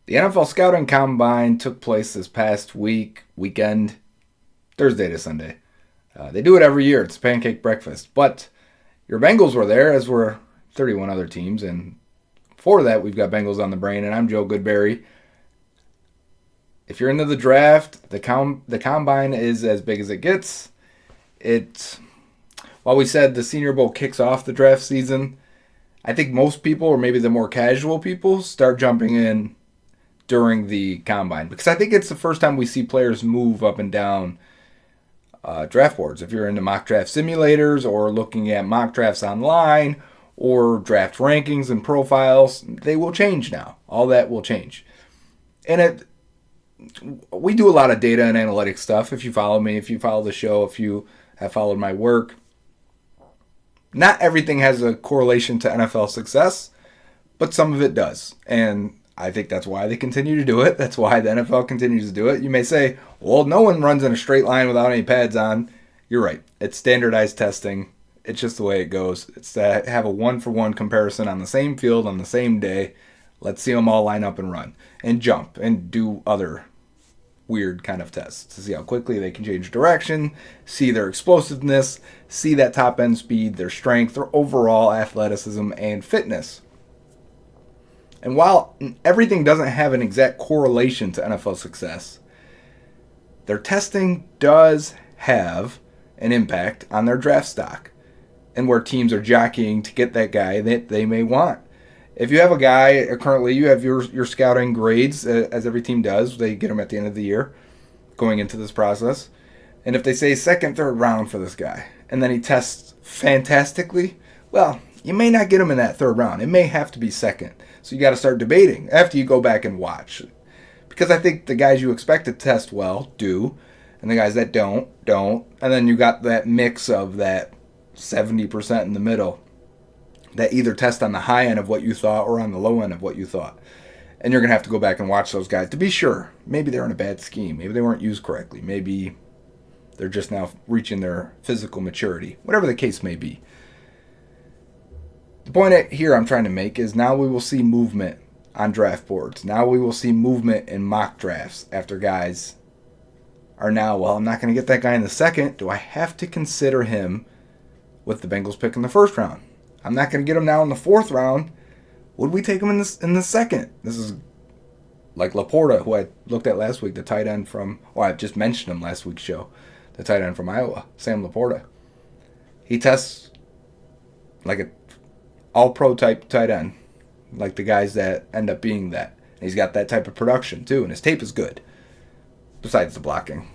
The NFL Scouting Combine took place this past weekend, Thursday to Sunday. They do it every year. It's pancake breakfast. But your Bengals were there, as were 31 other teams. And for that, we've got Bengals on the brain. And I'm Joe Goodberry. If you're into the draft, the combine is as big as it gets. While we said the Senior Bowl kicks off the draft season, I think most people, or maybe the more casual people, start jumping in during the combine because I think it's the first time we see players move up and down draft boards. If you're into mock draft simulators or looking at mock drafts online or draft rankings and profiles, they will change now. All that will change. And we do a lot of data and analytics stuff. If you follow me, if you follow the show, if you have followed my work, not everything has a correlation to NFL success, but some of it does. And I think that's why they continue to do it. That's why the NFL continues to do it. You may say, well, no one runs in a straight line without any pads on. You're right. It's standardized testing. It's just the way it goes. It's to have a one-for-one comparison on the same field on the same day. Let's see them all line up and run and jump and do other weird kind of tests to see how quickly they can change direction, see their explosiveness, see that top end speed, their strength, their overall athleticism and fitness. And while everything doesn't have an exact correlation to NFL success, their testing does have an impact on their draft stock and where teams are jockeying to get that guy that they may want. If you have a guy, currently you have your scouting grades, as every team does. They get them at the end of the year going into this process. And if they say second, third round for this guy, and then he tests fantastically, well, you may not get him in that third round. It may have to be second. So you got to start debating after you go back and watch. Because I think the guys you expect to test well do, and the guys that don't. And then you got that mix of that 70% in the middle that either test on the high end of what you thought or on the low end of what you thought. And you're going to have to go back and watch those guys to be sure. Maybe they're in a bad scheme. Maybe they weren't used correctly. Maybe they're just now reaching their physical maturity. Whatever the case may be. The point here I'm trying to make is now we will see movement on draft boards. Now we will see movement in mock drafts after guys are now, well, I'm not going to get that guy in the second. Do I have to consider him with the Bengals pick in the first round? I'm not going to get him now in the fourth round. Would we take him in the second? This is like LaPorta, who I looked at last week, the tight end from, I just mentioned him last week's show, the tight end from Iowa, Sam LaPorta. He tests like an all-pro type tight end, like the guys that end up being that. And he's got that type of production too, and his tape is good, besides the blocking.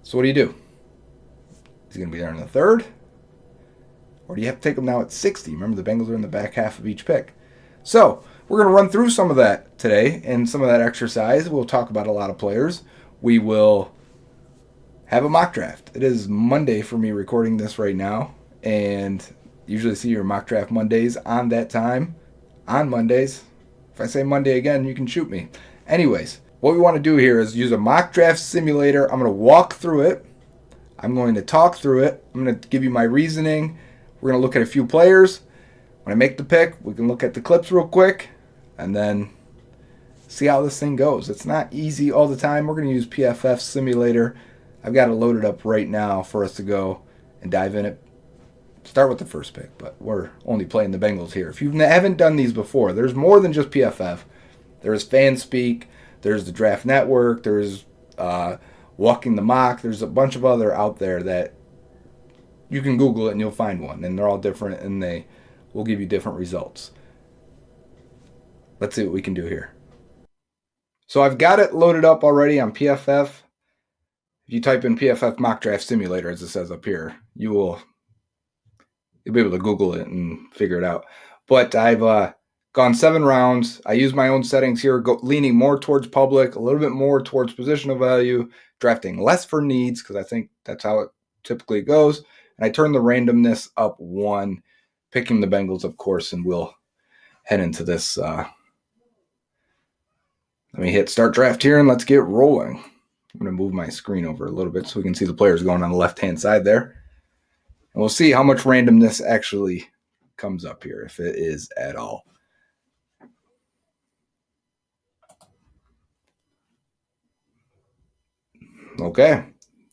So what do you do? Is he going to be there in the third? Or do you have to take them now at 60? Remember, the Bengals are in the back half of each pick. So we're going to run through some of that today and some of that exercise. We'll talk about a lot of players. We will have a mock draft. It is Monday for me recording this right now. And usually see your mock draft Mondays on that time. On Mondays. If I say Monday again, you can shoot me. Anyways, what we want to do here is use a mock draft simulator. I'm going to walk through it. I'm going to talk through it. I'm going to give you my reasoning. We're going to look at a few players. When I make the pick, we can look at the clips real quick and then see how this thing goes. It's not easy all the time. We're going to use PFF Simulator. I've got it loaded up right now for us to go and dive in it. Start with the first pick, but we're only playing the Bengals here. If you haven't done these before, there's more than just PFF. There's FanSpeak. There's the Draft Network. There's Walking the Mock. There's a bunch of other out there that you can Google it and you'll find one. And they're all different and they will give you different results. Let's see what we can do here. So I've got it loaded up already on PFF. If you type in PFF Mock Draft Simulator, as it says up here, you'll be able to Google it and figure it out. But I've gone 7 rounds. I use my own settings here, leaning more towards public, a little bit more towards positional value, drafting less for needs because I think that's how it typically goes. And I turn the randomness up 1, picking the Bengals, of course, and we'll head into this. Let me hit start draft here and let's get rolling. I'm going to move my screen over a little bit so we can see the players going on the left-hand side there. And we'll see how much randomness actually comes up here, if it is at all. Okay.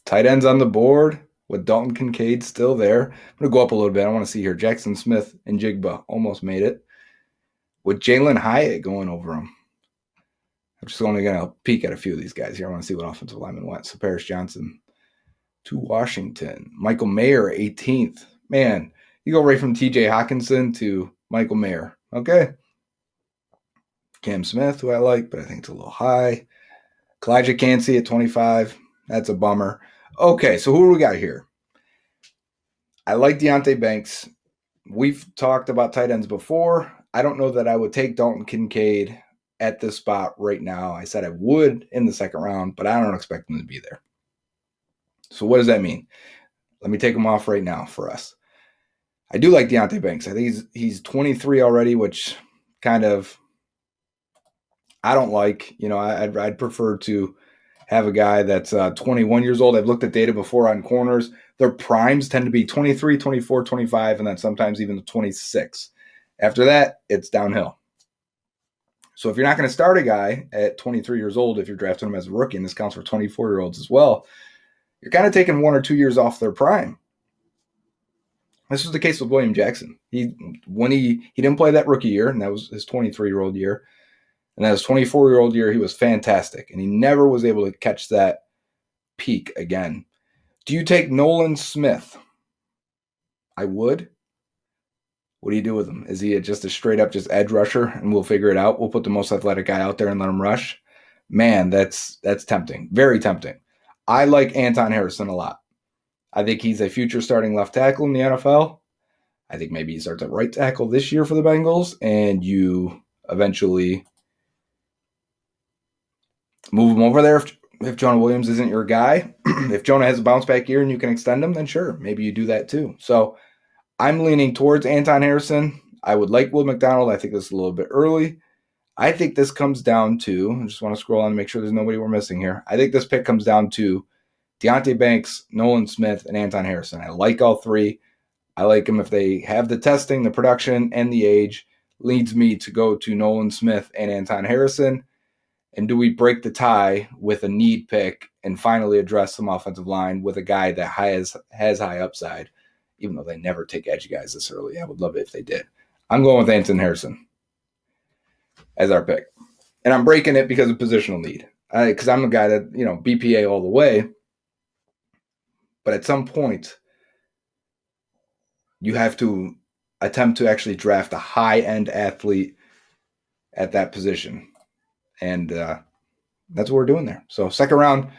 Tight ends on the board with Dalton Kincaid still there. I'm going to go up a little bit. I want to see here. Jackson Smith and Jigba almost made it. With Jalen Hyatt going over him. I'm just only going to peek at a few of these guys here. I want to see what offensive lineman went. So Paris Johnson to Washington. Michael Mayer, 18th. Man, you go right from TJ Hawkinson to Michael Mayer. Okay. Cam Smith, who I like, but I think it's a little high. Kalijah Cansey at 25. That's a bummer. Okay, so who do we got here? I like Deonte Banks. We've talked about tight ends before. I don't know that I would take Dalton Kincaid at this spot right now. I said I would in the second round, but I don't expect him to be there. So what does that mean? Let me take him off right now for us. I do like Deonte Banks. I think he's 23 already, which kind of I don't like. You know, I'd prefer to have a guy that's 21 years old. I've looked at data before on corners. Their primes tend to be 23, 24, 25, and then sometimes even 26. After that, it's downhill. So if you're not going to start a guy at 23 years old, if you're drafting him as a rookie, and this counts for 24-year-olds as well, you're kind of taking 1 or 2 years off their prime. This was the case with William Jackson. He didn't play that rookie year, and that was his 23-year-old year. And that his 24-year-old year, he was fantastic, and he never was able to catch that peak again. Do you take Nolan Smith? I would. What do you do with him? Is he just a straight-up just edge rusher, and we'll figure it out? We'll put the most athletic guy out there and let him rush? Man, that's tempting. Very tempting. I like Anton Harrison a lot. I think he's a future starting left tackle in the NFL. I think maybe he starts at right tackle this year for the Bengals, and you eventually move him over there if Jonah Williams isn't your guy. If Jonah has a bounce back year and you can extend him, then sure, maybe you do that too. So I'm leaning towards Anton Harrison. I would like Will McDonald. I think this is a little bit early. I think this comes down to, I just want to scroll on and make sure there's nobody we're missing here. I think this pick comes down to Deonte Banks, Nolan Smith, and Anton Harrison. I like all three. I like them if they have the testing, the production, and the age. Leads me to go to Nolan Smith and Anton Harrison. And do we break the tie with a need pick and finally address some offensive line with a guy that has high upside, even though they never take edge guys this early? I would love it if they did. I'm going with Anton Harrison as our pick. And I'm breaking it because of positional need. Because I'm a guy that, BPA all the way. But at some point, you have to attempt to actually draft a high-end athlete at that position. And that's what we're doing there. So second round, I'm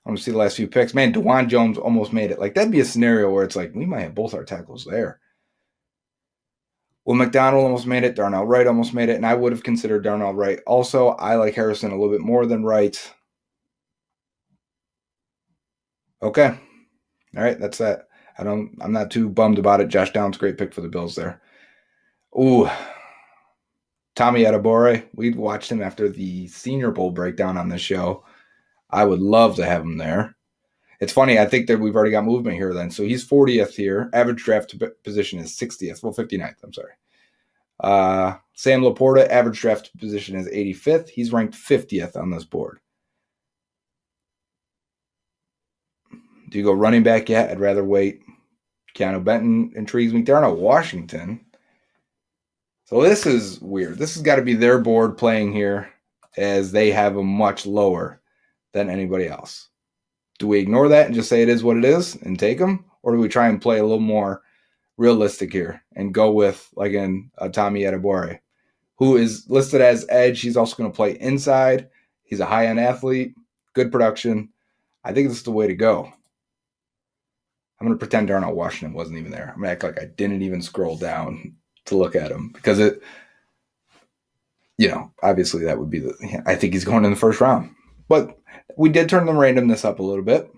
going to see the last few picks. Man, DeJuan Jones almost made it. Like, that'd be a scenario where it's like, we might have both our tackles there. Well, McDonald almost made it. Darnell Wright almost made it. And I would have considered Darnell Wright. Also, I like Harrison a little bit more than Wright. Okay. All right, that's that. I'm not too bummed about it. Josh Downs, great pick for the Bills there. Ooh. Tommy Adebawore. We watched him after the Senior Bowl breakdown on this show. I would love to have him there. It's funny. I think that we've already got movement here then. So he's 40th here. Average draft position is 60th. Well, 59th. I'm sorry. Sam LaPorta, average draft position is 85th. He's ranked 50th on this board. Do you go running back yet? I'd rather wait. Keanu Benton intrigues me. Darnell Washington. So this is weird. This has got to be their board playing here as they have a much lower than anybody else. Do we ignore that and just say it is what it is and take them? Or do we try and play a little more realistic here and go with, like, Tommy Adebawore, who is listed as edge? He's also going to play inside. He's a high-end athlete, good production. I think this is the way to go. I'm going to pretend Darnell Washington wasn't even there. I'm going to act like I didn't even scroll down to look at him because obviously that would be I think he's going in the first round. But we did turn the randomness up a little bit,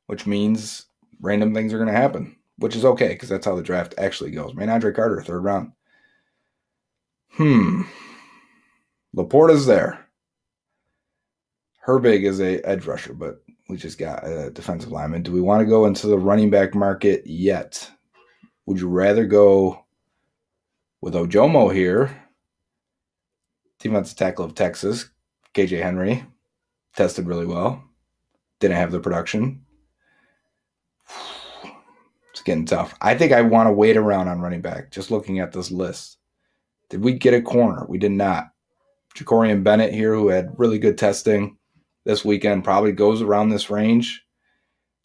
which means random things are going to happen, which is okay because that's how the draft actually goes. Man, Andre Carter, third round. LaPorta's there. Herbig is a edge rusher, but we just got a defensive lineman. Do we want to go into the running back market yet? Would you rather go with Ojomo here, defensive tackle of Texas, KJ Henry, tested really well. Didn't have the production. It's getting tough. I think I want to wait around on running back, just looking at this list. Did we get a corner? We did not. Jakorian Bennett here, who had really good testing this weekend, probably goes around this range.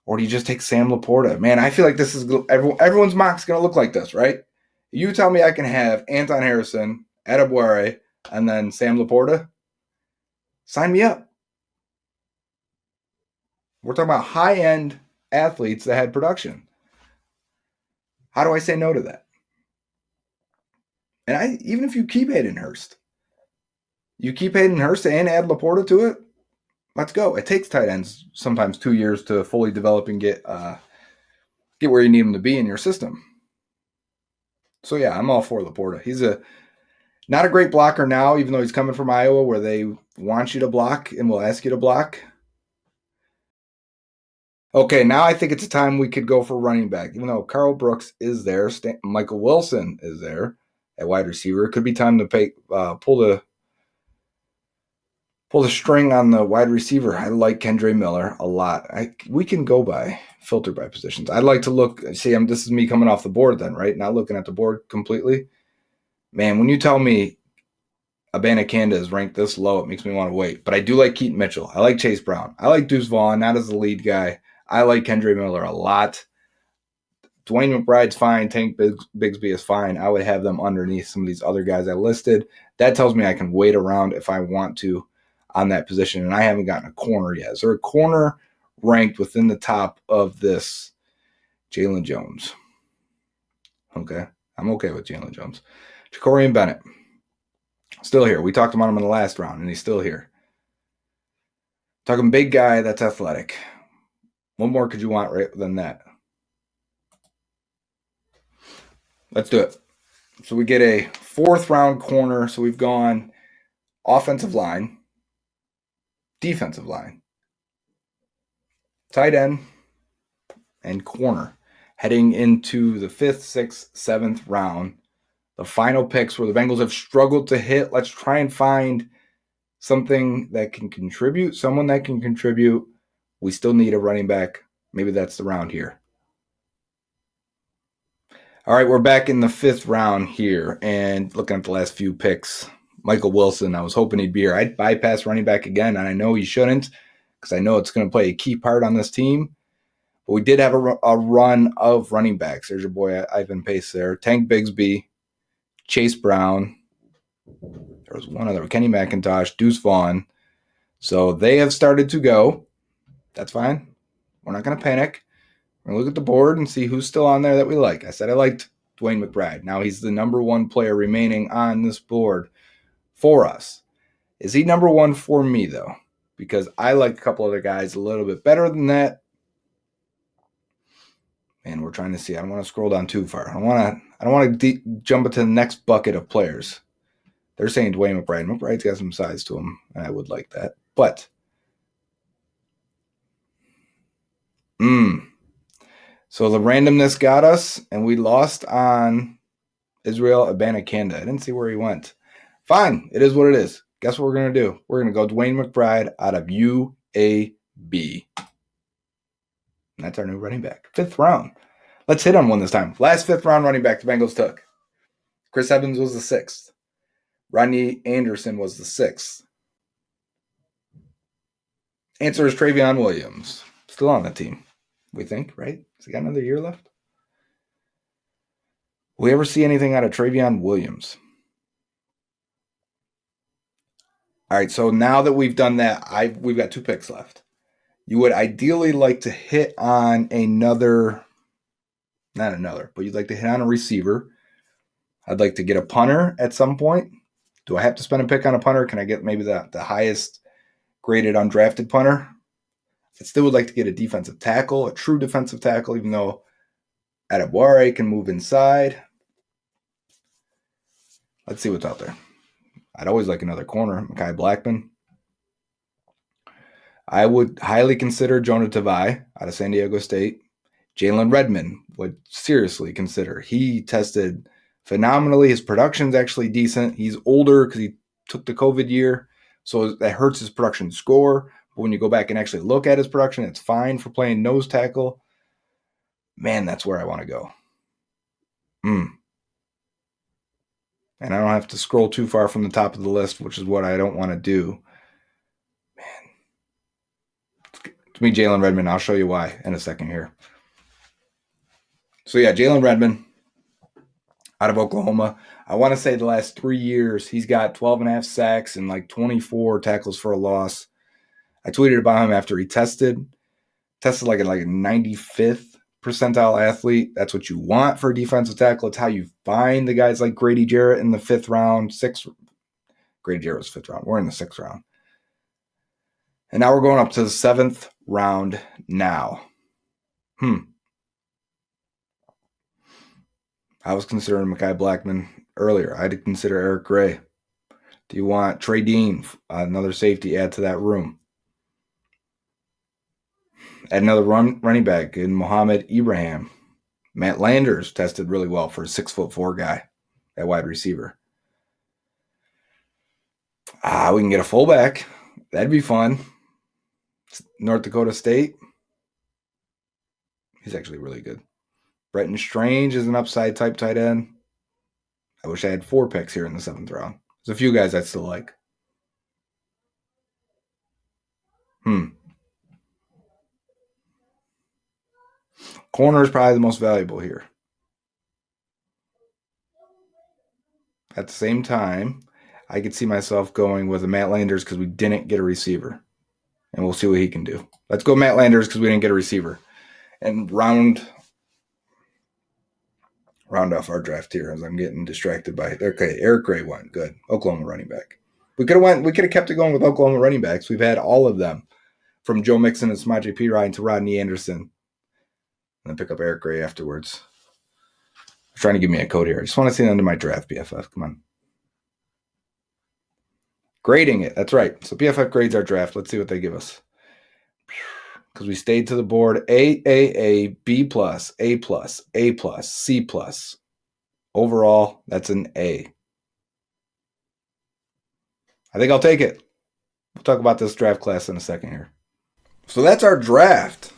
Or do you just take Sam LaPorta? Man, I feel like this is everyone's mock's going to look like this, right? You tell me I can have Anton Harrison, Adebawore, and then Sam LaPorta. Sign me up. We're talking about high-end athletes that had production. How do I say no to that? And even if you keep Hayden Hurst, and add LaPorta to it, let's go. It takes tight ends sometimes 2 years to fully develop and get where you need them to be in your system. So yeah, I'm all for LaPorta. He's not a great blocker now, even though he's coming from Iowa where they want you to block and will ask you to block. Okay, now I think it's a time we could go for running back. Even though Carl Brooks is there, Michael Wilson is there at wide receiver. It could be time to pull the string on the wide receiver. I like Kendre Miller a lot. We can filter by positions. I'd like to look. See, this is me coming off the board then, right? Not looking at the board completely. Man, when you tell me Abanikanda is ranked this low, it makes me want to wait. But I do like Keaton Mitchell. I like Chase Brown. I like Deuce Vaughn, not as the lead guy. I like Kendre Miller a lot. Dewayne McBride's fine. Tank Bigsby is fine. I would have them underneath some of these other guys I listed. That tells me I can wait around if I want to on that position. And I haven't gotten a corner yet. Is there a corner ranked within the top of this Jalen Jones? Okay. I'm okay with Jalen Jones. Jakorian Bennett. Still here. We talked about him in the last round, and he's still here. Talking big guy that's athletic. What more could you want than that? Let's do it. So we get a 4th round corner. So we've gone offensive line, defensive line, tight end, and corner. Heading into the 5th, 6th, 7th round. The final picks where the Bengals have struggled to hit. Let's try and find something that can contribute, someone that can contribute. We still need a running back. Maybe that's the round here. All right, we're back in the 5th round here, and looking at the last few picks. Michael Wilson, I was hoping he'd be here. I'd bypass running back again, and I know he shouldn't because I know it's going to play a key part on this team. But we did have a run of running backs. There's your boy Ivan Pace there. Tank Bigsby, Chase Brown. There was one other, Kenny McIntosh, Deuce Vaughn. So they have started to go. That's fine. We're not going to panic. We're going to look at the board and see who's still on there that we like. I said I liked Dewayne McBride. Now he's the number 1 player remaining on this board for us. Is he number 1 for me, though? Because I like a couple other guys a little bit better than that. And we're trying to see. I don't want to scroll down too far. I don't want to jump into the next bucket of players. They're saying Dewayne McBride. McBride's got some size to him, and I would like that. But so the randomness got us, and we lost on Israel Abanikanda. I didn't see where he went. Fine. It is what it is. Guess what we're going to do? We're going to go Dewayne McBride out of UAB. And that's our new running back. 5th round. Let's hit on one this time. Last 5th round running back the Bengals took. Chris Evans was the 6th. Rodney Anderson was the 6th. Answer is Travion Williams. Still on the team, we think, right? Has he got another year left? Will we ever see anything out of Travion Williams? All right, so now that we've done that, we've got 2 picks left. You would ideally like to hit on but you'd like to hit on a receiver. I'd like to get a punter at some point. Do I have to spend a pick on a punter? Can I get maybe the highest graded undrafted punter? I still would like to get a defensive tackle, a true defensive tackle, even though Adebawore can move inside. Let's see what's out there. I'd always like another corner, Mekhi Blackman. I would highly consider Jonah Tavai out of San Diego State. Jalen Redmond would seriously consider. He tested phenomenally. His production's actually decent. He's older because he took the COVID year, so that hurts his production score, But when you go back and actually look at his production, it's fine for playing nose tackle. Man, that's where I want to go. And I don't have to scroll too far from the top of the list, which is what I don't want to do. Man. It's me, Jalen Redmond. I'll show you why in a second here. So, yeah, Jalen Redmond out of Oklahoma. I want to say the last 3 years, he's got 12.5 sacks and like 24 tackles for a loss. I tweeted about him after he tested like a 95th percentile athlete. That's what you want for a defensive tackle. It's how you find the guys like Grady Jarrett in the 5th round, 6th. Grady Jarrett was 5th round. We're in the 6th round. And now we're going up to the 7th round now. I was considering Mekhi Blackman earlier. I had to consider Eric Gray. Do you want Trey Dean, another safety, add to that room? Add another running back in Mohamed Ibrahim. Matt Landers tested really well for a 6'4" guy at wide receiver. We can get a fullback. That'd be fun. North Dakota State. He's actually really good. Bretton Strange is an upside type tight end. I wish I had 4 picks here in the 7th round. There's a few guys I still like. Corner is probably the most valuable here. At the same time, I could see myself going with a Matt Landers because we didn't get a receiver. And we'll see what he can do. Let's go Matt Landers because we didn't get a receiver. And round off our draft here as I'm getting distracted by it. Okay, Eric Gray went. Good. Oklahoma running back. We could have kept it going with Oklahoma running backs. We've had all of them. From Joe Mixon and Samaje Perine to Rodney Anderson. And then pick up Eric Gray afterwards. They're trying to give me a code here. I just want to see the end of my draft, PFF. Come on. Grading it. That's right. So PFF grades our draft. Let's see what they give us. Because we stayed to the board. A, B+, A+, C+. Overall, that's an A. I think I'll take it. We'll talk about this draft class in a second here. So that's our draft.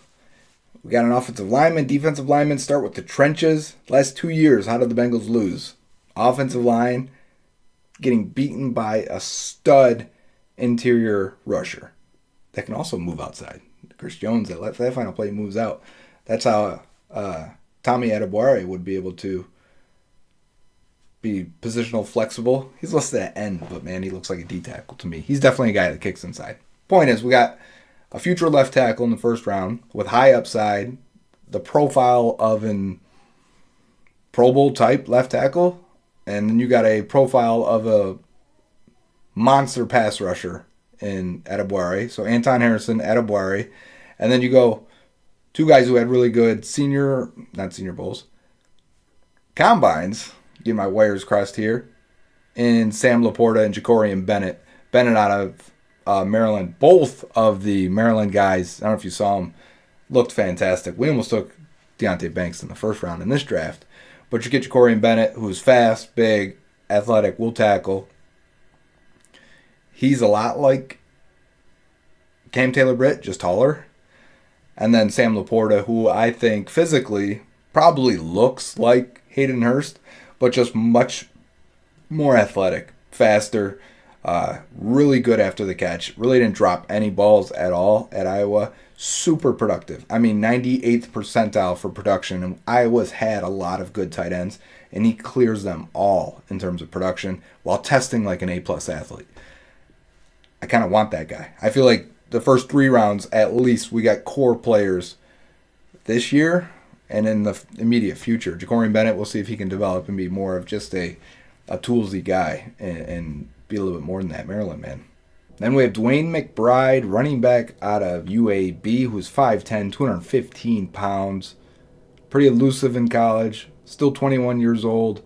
We got an offensive lineman, defensive lineman. Start with the trenches. Last 2 years, how did the Bengals lose? Offensive line getting beaten by a stud interior rusher that can also move outside. Chris Jones, that final play, moves out. That's how Tommy Adebawore would be able to be positional flexible. He's listed at end, but man, he looks like a D tackle to me. He's definitely a guy that kicks inside. Point is, we got a future left tackle in the 1st round with high upside, the profile of an Pro Bowl type left tackle, and then you got a profile of a monster pass rusher in Adebawore. So Anton Harrison, Adebawore, and then you go 2 guys who had really good not senior bowls, combines. Get my wires crossed here. In Sam LaPorta and Jakorian Bennett. Bennett out of Maryland. Both of the Maryland guys, I don't know if you saw them, looked fantastic. We almost took Deonte Banks in the 1st round in this draft. But you get Jakorian Bennett, who's fast, big, athletic, will tackle. He's a lot like Cam Taylor-Britt, just taller. And then Sam LaPorta, who I think physically probably looks like Hayden Hurst, but just much more athletic, faster, really good after the catch. Really didn't drop any balls at all at Iowa. Super productive. I mean, 98th percentile for production. And Iowa's had a lot of good tight ends, and he clears them all in terms of production while testing like an A+ athlete. I kind of want that guy. I feel like the first 3 rounds, at least, we got core players this year and in the immediate future. Jakorian Bennett, we'll see if he can develop and be more of just a toolsy guy and be a little bit more than that Maryland man. Then we have Dewayne McBride, running back out of UAB, who's 5'10", 215 pounds. Pretty elusive in college. Still 21 years old.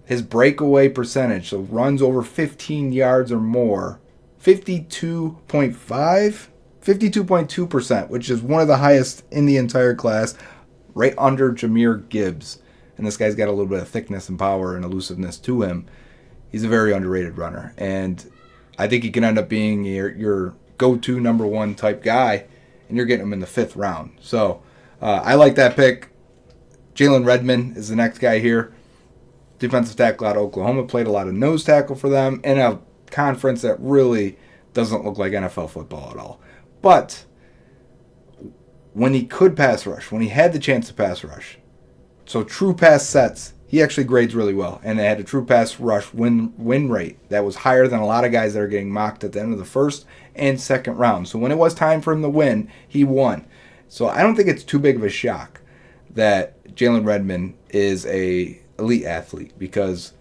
His breakaway percentage, so runs over 15 yards or more, 52.2%, which is one of the highest in the entire class, right under Jahmyr Gibbs. And this guy's got a little bit of thickness and power and elusiveness to him. He's a very underrated runner. And I think he can end up being your go-to number one type guy, and you're getting him in the 5th round. So I like that pick. Jalen Redmond is the next guy here. Defensive tackle out of Oklahoma, played a lot of nose tackle for them in a conference that really doesn't look like NFL football at all. But when he could pass rush, when he had the chance to pass rush, so true pass sets, he actually grades really well. And they had a true pass rush win rate that was higher than a lot of guys that are getting mocked at the end of the 1st and 2nd round. So when it was time for him to win, he won. So I don't think it's too big of a shock that Jalen Redmond is a elite athlete because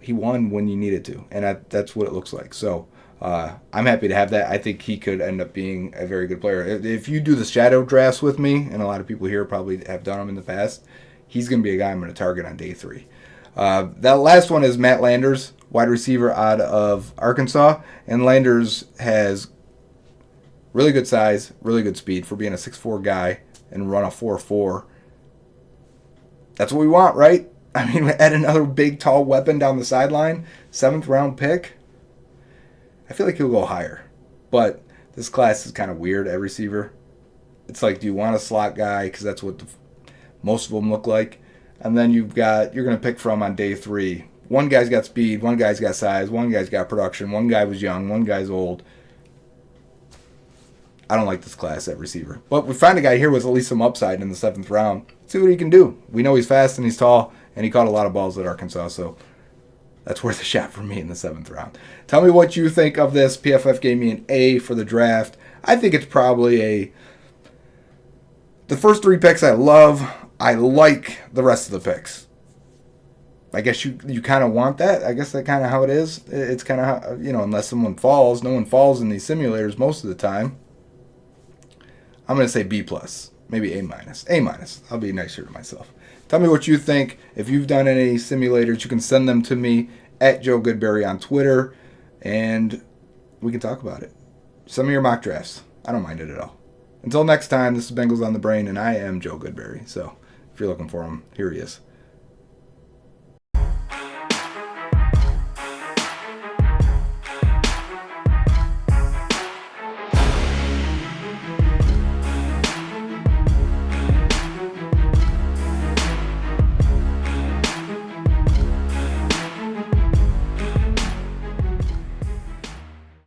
he won when you needed to. And that's what it looks like. So I'm happy to have that. I think he could end up being a very good player. If you do the shadow drafts with me, and a lot of people here probably have done them in the past, he's going to be a guy I'm going to target on day 3. That last one is Matt Landers, wide receiver out of Arkansas. And Landers has really good size, really good speed for being a 6'4 guy and run a 4.4. That's what we want, right? I mean, add another big, tall weapon down the sideline, 7th round pick. I feel like he'll go higher. But this class is kind of weird at receiver. It's like, do you want a slot guy? Because that's what most of them look like. And then you're going to pick from on day 3. One guy's got speed, one guy's got size, one guy's got production, one guy was young, one guy's old. I don't like this class at receiver. But we find a guy here with at least some upside in the 7th round. See what he can do. We know he's fast and he's tall, and he caught a lot of balls at Arkansas, so that's worth a shot for me in the 7th round. Tell me what you think of this. PFF gave me an A for the draft. I think it's probably the first 3 picks I love. I like the rest of the picks. I guess you kind of want that. I guess that's kind of how it is. It's kind of how, unless someone falls. No one falls in these simulators most of the time. I'm going to say B+, maybe A-. A-. I'll be nicer to myself. Tell me what you think. If you've done any simulators, you can send them to me at Joe Goodberry on Twitter, and we can talk about it. Some of your mock drafts. I don't mind it at all. Until next time, this is Bengals on the Brain, and I am Joe Goodberry. So if you're looking for him, here he is.